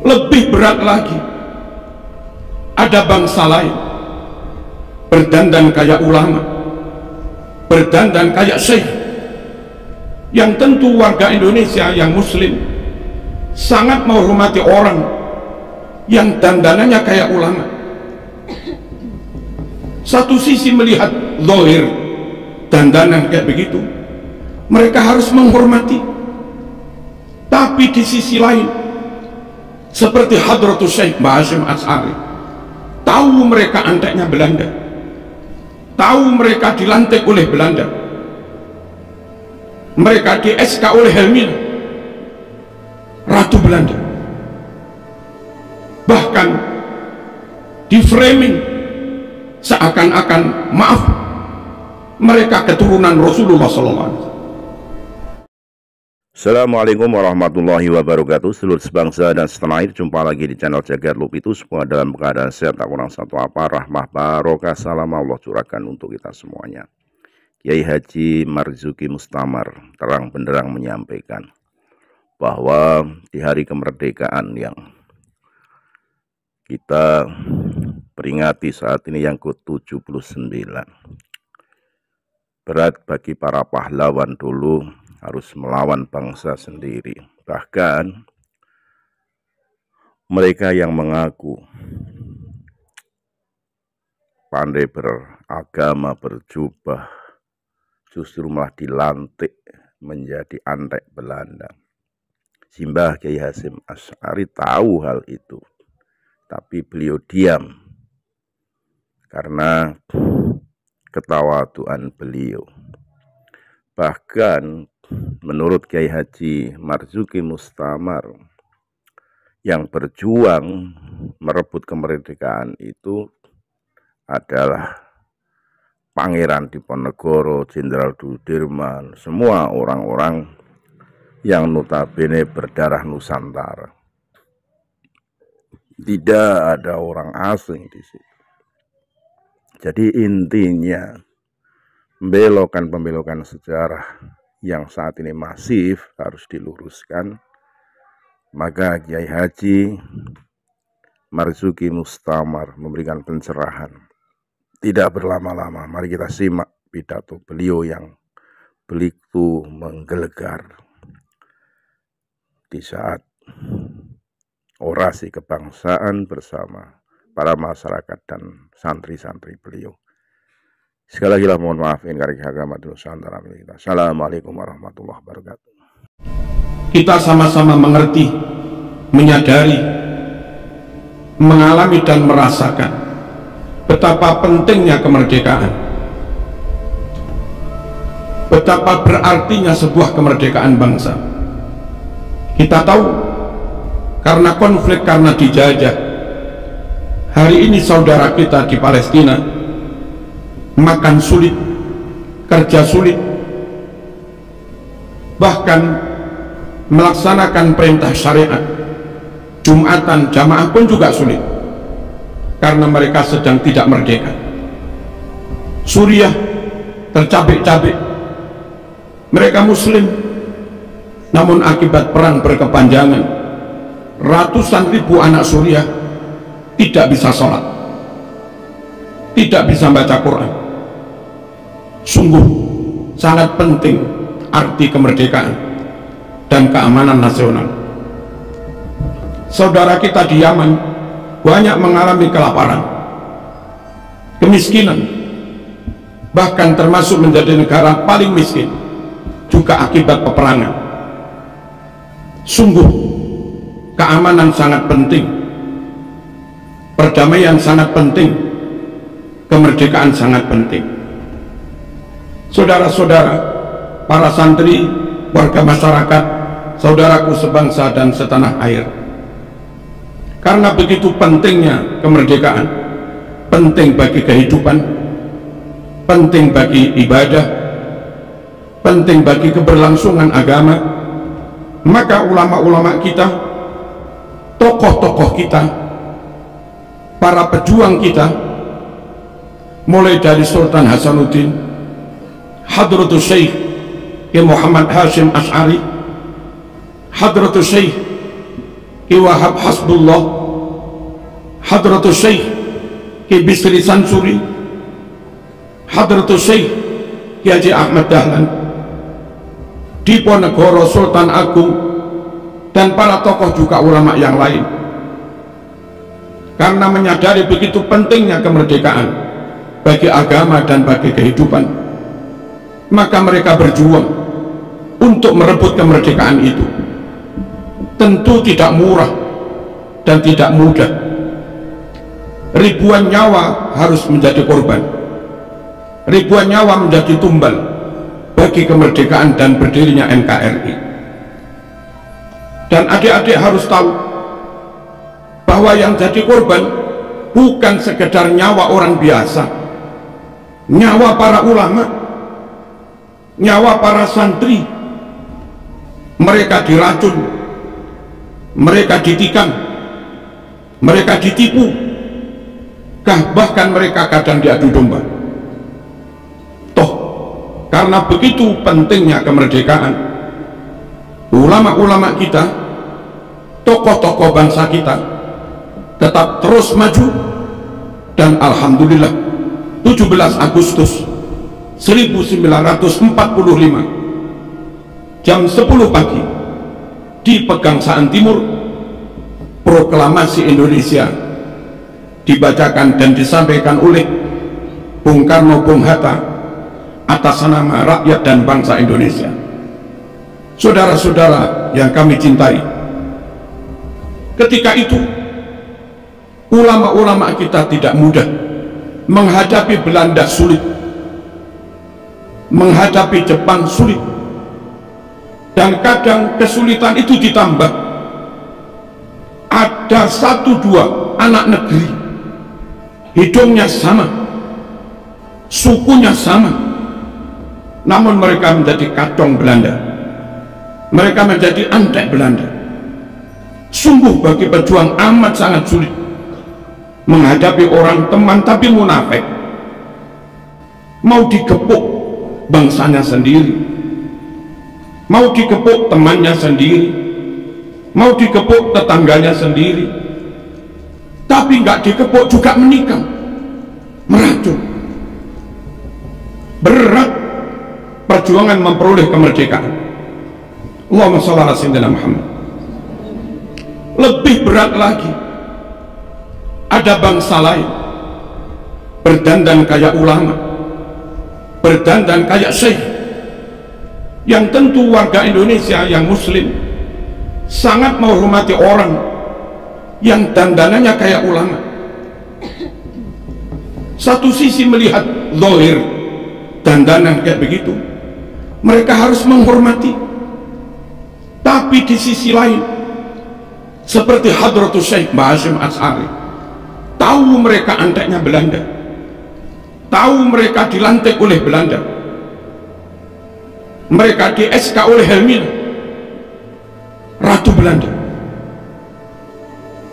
Lebih berat lagi, ada bangsa lain berdandan kayak ulama, berdandan kayak syekh, yang tentu warga Indonesia yang muslim sangat menghormati orang yang dandanannya kayak ulama. Satu sisi melihat zahir dandanan kayak begitu, mereka harus menghormati. Tapi di sisi lain, seperti Hadratus Syekh Mbah Hasyim Asy'ari, tahu mereka anteknya Belanda, tahu mereka dilantik oleh Belanda, mereka di SK oleh Helmina, Ratu Belanda, bahkan di framing seakan-akan, maaf, mereka keturunan Rasulullah SAW. Assalamualaikum warahmatullahi wabarakatuh. Seluruh sebangsa dan setanah air, jumpa lagi di channel Jagat Lup itu, semua dalam keadaan sehat, tak kurang satu apa, rahmah barokah salam Allah curahkan untuk kita semuanya. Kiai Haji Marzuki Mustamar terang benderang menyampaikan bahwa di hari kemerdekaan yang kita peringati saat ini yang ke-79, berat bagi para pahlawan dulu harus melawan bangsa sendiri. Bahkan mereka yang mengaku pandai beragama, berjubah, justru malah dilantik menjadi antek Belanda. Simbah Kiai Hasyim Asy'ari tahu hal itu, tapi beliau diam karena ketawaduan beliau. Bahkan menurut Kiai Haji Marzuki Mustamar, yang berjuang merebut kemerdekaan itu adalah Pangeran Diponegoro, Jenderal Sudirman, semua orang-orang yang notabene berdarah Nusantara. Tidak ada orang asing di situ. Jadi intinya pembelokan sejarah yang saat ini masif harus diluruskan. Maka Kiai Haji Marzuki Mustamar memberikan pencerahan. Tidak berlama-lama, mari kita simak pidato beliau yang begitu menggelegar di saat orasi kebangsaan bersama para masyarakat dan santri-santri beliau. Sekali lagi mohon maaf in kari agama Nusantara kita. Assalamualaikum warahmatullahi wabarakatuh. Kita sama-sama mengerti, menyadari, mengalami dan merasakan betapa pentingnya kemerdekaan, betapa berartinya sebuah kemerdekaan bangsa. Kita tahu karena konflik, karena dijajah, hari ini saudara kita di Palestina makan sulit, kerja sulit, bahkan melaksanakan perintah syariat Jumatan jamaah pun juga sulit karena mereka sedang tidak merdeka. Suriah tercabik-cabik, mereka muslim, namun akibat perang berkepanjangan ratusan ribu anak Suriah tidak bisa sholat, tidak bisa baca Quran. Sungguh sangat penting arti kemerdekaan dan keamanan nasional. Saudara kita di Yaman banyak mengalami kelaparan, kemiskinan, bahkan termasuk menjadi negara paling miskin juga akibat peperangan. Sungguh keamanan sangat penting, perdamaian sangat penting, kemerdekaan sangat penting. Saudara-saudara, para santri, warga masyarakat, saudaraku sebangsa dan setanah air, karena begitu pentingnya kemerdekaan, penting bagi kehidupan, penting bagi ibadah, penting bagi keberlangsungan agama, maka ulama-ulama kita, tokoh-tokoh kita, para pejuang kita, mulai dari Sultan Hasanuddin, Hadratus Syekh Muhammad Hasyim Asy'ari, Hadratus Syekh Ki Wahab Hasbullah, Hadratus Syekh Ki Bisri Sansuri, Hadratus Syekh Ki Haji Ahmad Dahlan, Diponegoro Sultan Agung, dan para tokoh juga ulama yang lain. Karena menyadari begitu pentingnya kemerdekaan bagi agama dan bagi kehidupan, maka mereka berjuang untuk merebut kemerdekaan itu. Tentu tidak murah dan tidak mudah. Ribuan nyawa harus menjadi korban, ribuan nyawa menjadi tumbal bagi kemerdekaan dan berdirinya NKRI. Dan adik-adik harus tahu bahwa yang jadi korban bukan sekedar nyawa orang biasa, nyawa para ulama, nyawa para santri. Mereka diracun, mereka ditikam, mereka ditipu, bahkan mereka kadang diadu domba. Toh karena begitu pentingnya kemerdekaan, ulama-ulama kita, tokoh-tokoh bangsa kita tetap terus maju. Dan alhamdulillah 17 Agustus 1945 jam 10 pagi di Pegangsaan Timur, proklamasi Indonesia dibacakan dan disampaikan oleh Bung Karno Bung Hatta atas nama rakyat dan bangsa Indonesia. Saudara-saudara yang kami cintai, ketika itu ulama-ulama kita tidak mudah menghadapi Belanda, sulit menghadapi Jepang, sulit, dan kadang kesulitan itu ditambah ada 1-2 anak negeri hidungnya sama, sukunya sama, namun mereka menjadi kacung Belanda, mereka menjadi antek Belanda. Sungguh bagi pejuang amat sangat sulit menghadapi orang teman tapi munafik, mau digepuk bangsanya sendiri, mau digepuk temannya sendiri, mau digepuk tetangganya sendiri, tapi nggak digepuk juga menikam, meracun. Berat perjuangan memperoleh kemerdekaan. Allahumma shalli ala sayyidina Muhammad. Lebih berat lagi, ada bangsa lain berdandan kayak ulama, berdandan kayak syekh, yang tentu warga Indonesia yang muslim sangat menghormati orang yang dandanannya kayak ulama. Satu sisi melihat zahir dandanan kayak begitu, mereka harus menghormati. Tapi di sisi lain, seperti Hadratus Syekh Mbah Hasyim Asy'ari, tahu mereka anteknya Belanda, tahu mereka dilantik oleh Belanda, mereka di SK oleh Helmina, Ratu Belanda,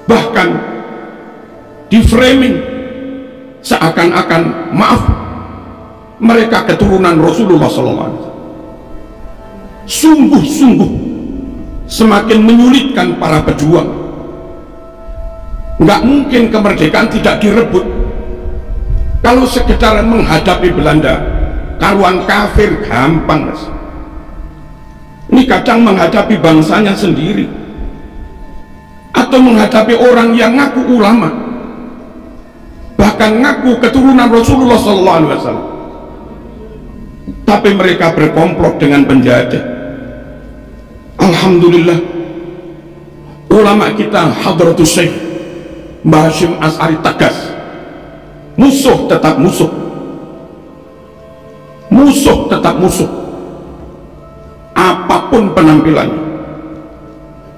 bahkan di framing seakan-akan, maaf, mereka keturunan Rasulullah SAW. Sungguh-sungguh semakin menyulitkan para pejuang. Nggak mungkin kemerdekaan tidak direbut. Kalau sekedar menghadapi Belanda, karuan kafir gampang, mas. Ini kadang menghadapi bangsanya sendiri, atau menghadapi orang yang ngaku ulama, bahkan ngaku keturunan Rasulullah SAW, tapi mereka berkomplot dengan penjajah. Alhamdulillah, ulama kita Hadratus Syekh Mbah Hasyim Asy'ari tegas, musuh tetap musuh, musuh tetap musuh, apapun penampilannya,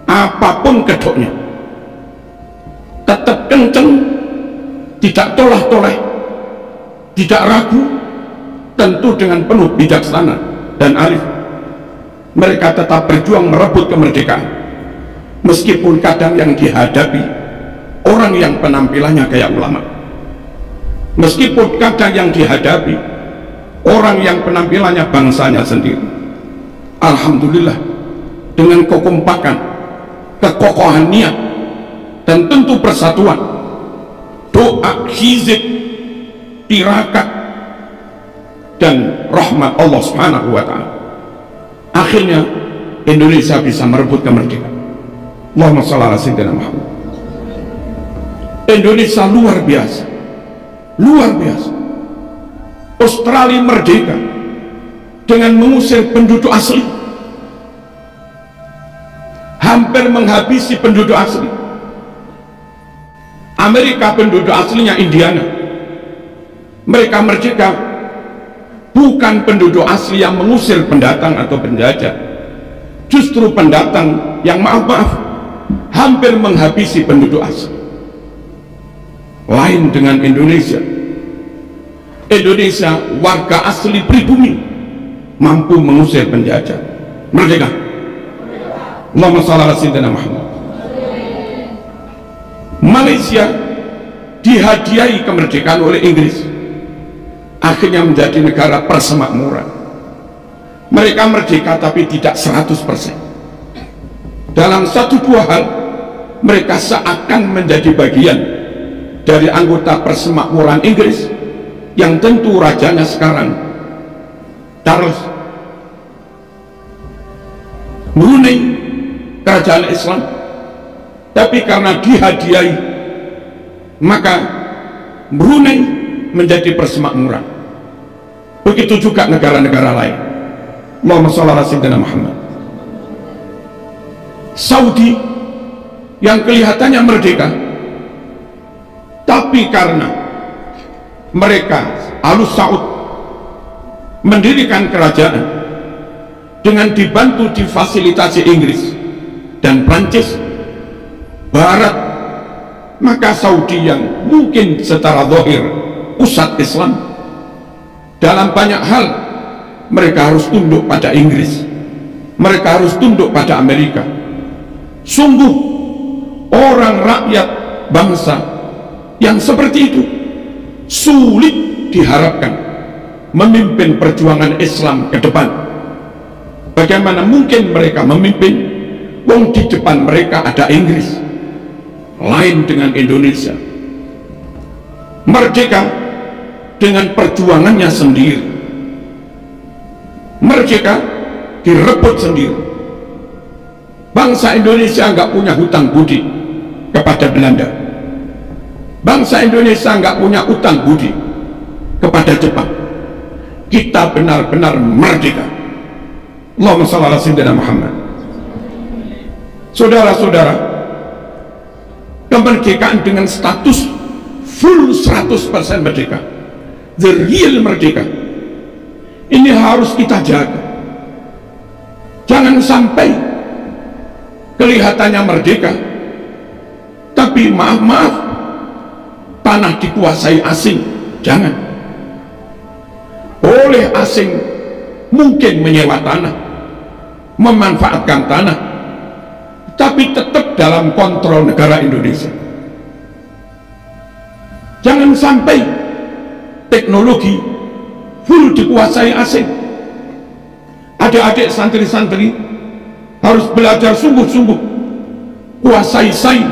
apapun kedoknya, tetap kenceng, tidak tolah-toleh, tidak ragu, tentu dengan penuh bijaksana dan arif. Mereka tetap berjuang merebut kemerdekaan, meskipun kadang yang dihadapi orang yang penampilannya kayak ulama, meskipun kadang yang dihadapi orang yang penampilannya bangsanya sendiri. Alhamdulillah, dengan kekompakan kekokohan niat, dan tentu persatuan, doa, hizib, tirakat, dan rahmat Allah Subhanahu wa ta'ala. Akhirnya Indonesia bisa merebut kemerdekaan. Allahumma shalli ala sayyidina Muhammad. Indonesia luar biasa, luar biasa. Australia merdeka dengan mengusir penduduk asli, hampir menghabisi penduduk asli. Amerika penduduk aslinya Indiana, mereka merdeka bukan penduduk asli yang mengusir pendatang atau penjajah, justru pendatang yang maaf-maaf hampir menghabisi penduduk asli. Lain dengan Indonesia. Indonesia warga asli pribumi mampu mengusir penjajah. Merdeka. Allahumma shalli ala sayyidina Muhammad. Malaysia dihadiahi kemerdekaan oleh Inggris, akhirnya menjadi negara persemakmuran. Mereka merdeka tapi tidak 100%. Dalam satu dua hal mereka seakan menjadi bagian dari anggota persemakmuran Inggris, yang tentu rajanya sekarang Charles. Brunei kerajaan Islam, tapi karena dihadiahi maka Brunei menjadi persemakmuran. Begitu juga negara-negara lain. Allahumma shalli ala sayyidina Muhammad. Saudi yang kelihatannya merdeka, tapi karena mereka Alus Saud mendirikan kerajaan dengan dibantu difasilitasi Inggris dan Prancis Barat, maka Saudi yang mungkin secara zahir pusat Islam, dalam banyak hal mereka harus tunduk pada Inggris, mereka harus tunduk pada Amerika. Sungguh orang rakyat bangsa yang seperti itu sulit diharapkan memimpin perjuangan Islam ke depan. Bagaimana mungkin mereka memimpin wong di depan mereka ada Inggris? Lain dengan Indonesia, merdeka dengan perjuangannya sendiri, merdeka direbut sendiri. Bangsa Indonesia nggak punya hutang budi kepada Belanda, bangsa Indonesia nggak punya utang budi kepada Jepang. Kita benar-benar merdeka. Allahumma shalli ala sayyidina Muhammad. Saudara-saudara, kemerdekaan dengan status full 100% merdeka, the real merdeka, ini harus kita jaga. Jangan sampai kelihatannya merdeka tapi maaf-maaf tanah dikuasai asing. Jangan. Oleh asing mungkin menyewa tanah, memanfaatkan tanah, tapi tetap dalam kontrol negara Indonesia. Jangan sampai teknologi full dikuasai asing. Adik-adik santri-santri harus belajar sungguh-sungguh, kuasai sains,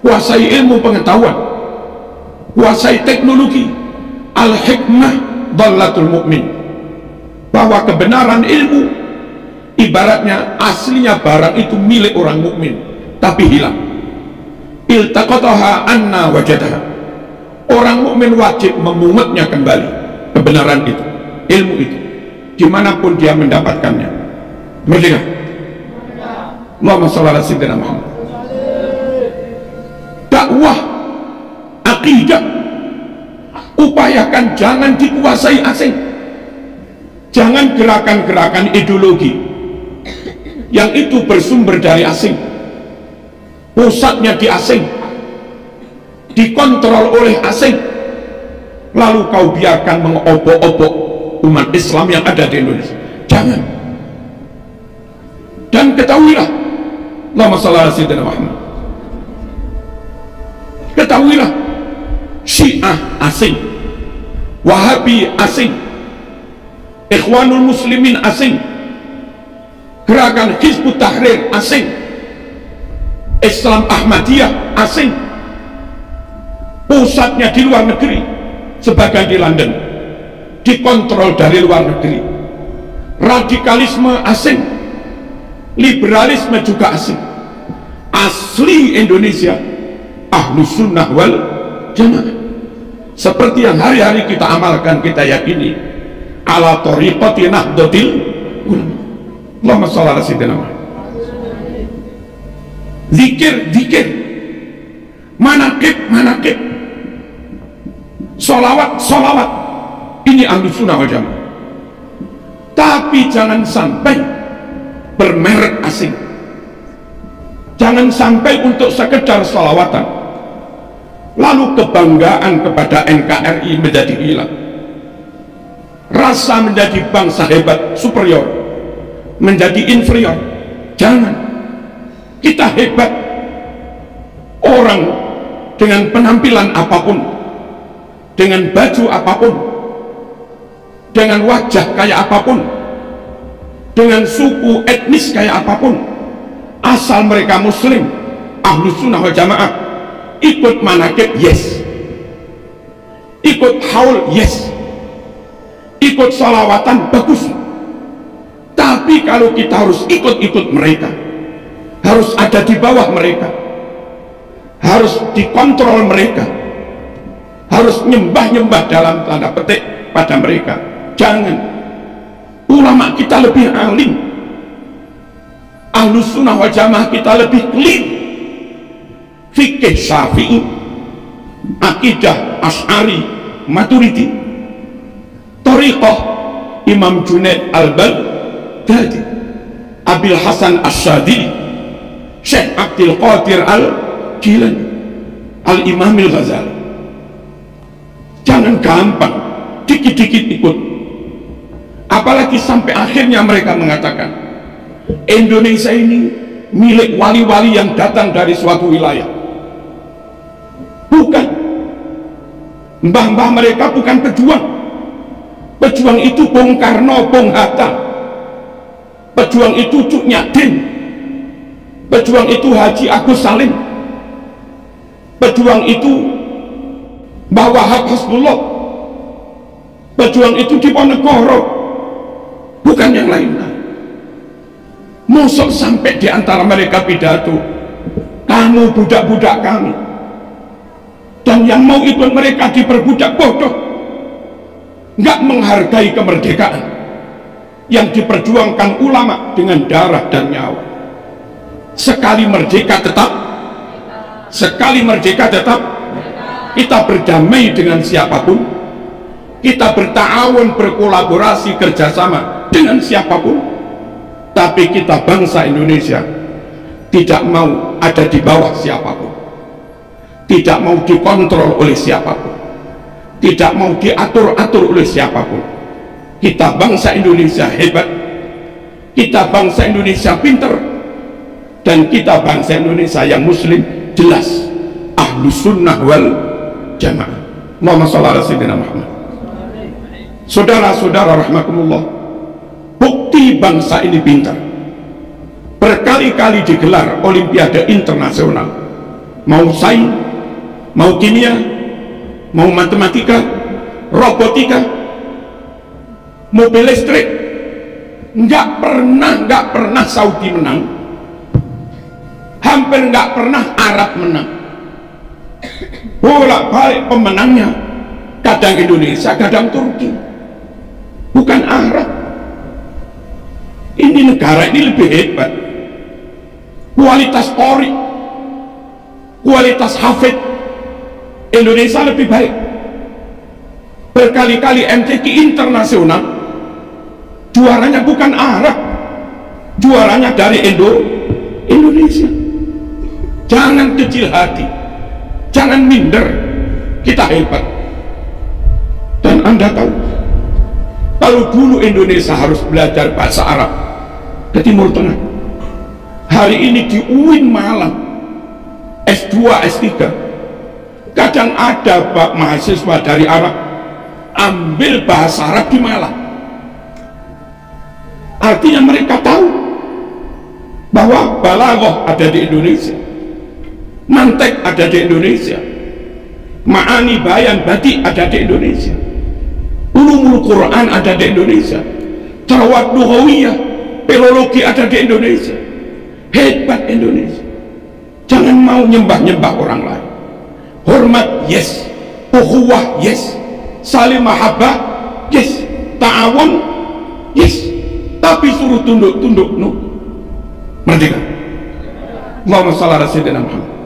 kuasai ilmu pengetahuan, kuasai teknologi. Al-hikmah dhallatul mu'min, bahwa kebenaran ilmu ibaratnya aslinya barang itu milik orang mukmin tapi hilang. Iltaqataha anna wajadaha, orang mukmin wajib memungutnya kembali kebenaran itu, ilmu itu, dimanapun dia mendapatkannya. Merdeka. Allahumma shalli ala sayyidina Muhammad. Dakwah akidah upayakan jangan dikuasai asing. Jangan gerakan-gerakan ideologi yang itu bersumber dari asing, pusatnya di asing, dikontrol oleh asing, lalu kau biarkan mengobok-obok umat Islam yang ada di Indonesia. Jangan. Dan ketahuilah, Allahumma shalli ala sayyidina Muhammad, ketahuilah, Syiah asing, Wahabi asing, Ikhwanul Muslimin asing, gerakan Hizbut Tahrir asing, Islam Ahmadiyah asing, pusatnya di luar negeri, sebagian di London, dikontrol dari luar negeri. Radikalisme asing, liberalisme juga asing. Asli Indonesia Ahlus Sunnah wal Jamaah, seperti yang hari-hari kita amalkan, kita yakini ala thoriqati nahdlatil ulama. Allahumma shalli ala sayyidina Muhammad. Zikir, manakib, solawat, ini Ahlus Sunnah wal Jamaah. Tapi jangan sampai bermerek asing, jangan sampai untuk sekedar solawatan lalu kebanggaan kepada NKRI menjadi hilang, rasa menjadi bangsa hebat superior menjadi inferior. Jangan. Kita hebat, orang dengan penampilan apapun, dengan baju apapun, dengan wajah kayak apapun, dengan suku etnis kayak apapun, asal mereka muslim Ahlus Sunnah wal Jamaah, ikut manakib yes, ikut haul yes, ikut salawatan bagus. Tapi kalau kita harus ikut mereka, harus ada di bawah mereka, harus dikontrol mereka, harus nyembah dalam tanda petik pada mereka, jangan. Ulama kita lebih alim, Ahlus Sunnah wal Jamaah kita lebih clean, fikih Syafi'i, akidah Asy'ari Maturidi, thariqah Imam Junaid al-Baghdadi, Abil Hasan Asy-Syadzili, Syekh Abdul Qadir Al-Jilani, Al-Imam Al-Ghazali. Jangan gampang dikit-dikit ikut, apalagi sampai akhirnya mereka mengatakan Indonesia ini milik wali-wali yang datang dari suatu wilayah. Bukan, mbah-mbah mereka bukan pejuang. Pejuang itu Bung Karno, Bung Hatta, pejuang itu Cuk Nyadin, pejuang itu Haji Agus Salim, pejuang itu Mbah Wahab Hasbullah, pejuang itu Diponegoro, bukan yang lain-lain. Mosok sampai di antara mereka pidato, kamu budak-budak kami, dan yang mau ikut mereka diperbudak, bodoh, nggak menghargai kemerdekaan yang diperjuangkan ulama dengan darah dan nyawa. Sekali merdeka tetap, kita berdamai dengan siapapun, kita berta'awun, berkolaborasi, kerjasama dengan siapapun, tapi kita bangsa Indonesia tidak mau ada di bawah siapapun, tidak mau dikontrol oleh siapapun, tidak mau diatur-atur oleh siapapun. Kita bangsa Indonesia hebat, kita bangsa Indonesia pinter, dan kita bangsa Indonesia yang muslim jelas Ahlus Sunnah wal Jamaah. Allahumma shalli ala sayyidina Muhammad. Saudara-saudara rahimakumullah, bukti bangsa ini pintar, berkali-kali digelar olimpiade internasional, mau sains, mau kimia, mau matematika, robotika, mobil listrik, nggak pernah Saudi menang, hampir nggak pernah Arab menang. Bolak-balik pemenangnya kadang Indonesia, kadang Turki, bukan Arab. Ini negara ini lebih hebat, kualitas qori, kualitas hafid Indonesia lebih baik. Berkali-kali MTQ internasional juaranya bukan Arab, juaranya dari Indonesia. Jangan kecil hati, jangan minder, kita hebat. Dan Anda tahu, kalau dulu Indonesia harus belajar bahasa Arab ke Timur Tengah, hari ini di UIN Malang S2, S3, kadang ada mahasiswa dari Arab ambil bahasa Arab di Malang. Artinya mereka tahu bahwa balaghah ada di Indonesia, Mantek ada di Indonesia, Ma'ani Bayan Batik ada di Indonesia, Ulumul Quran ada di Indonesia, Tarawat Lughawiyah, Filologi ada di Indonesia. Hebat Indonesia. Jangan mau nyembah-nyembah orang lain. Hormat yes, ukhuwah yes, saling mahabbah yes, ta'awun yes, tapi suruh tunduk-tunduk no. Merdeka. Allahumma shalli ala sayyidina Muhammad.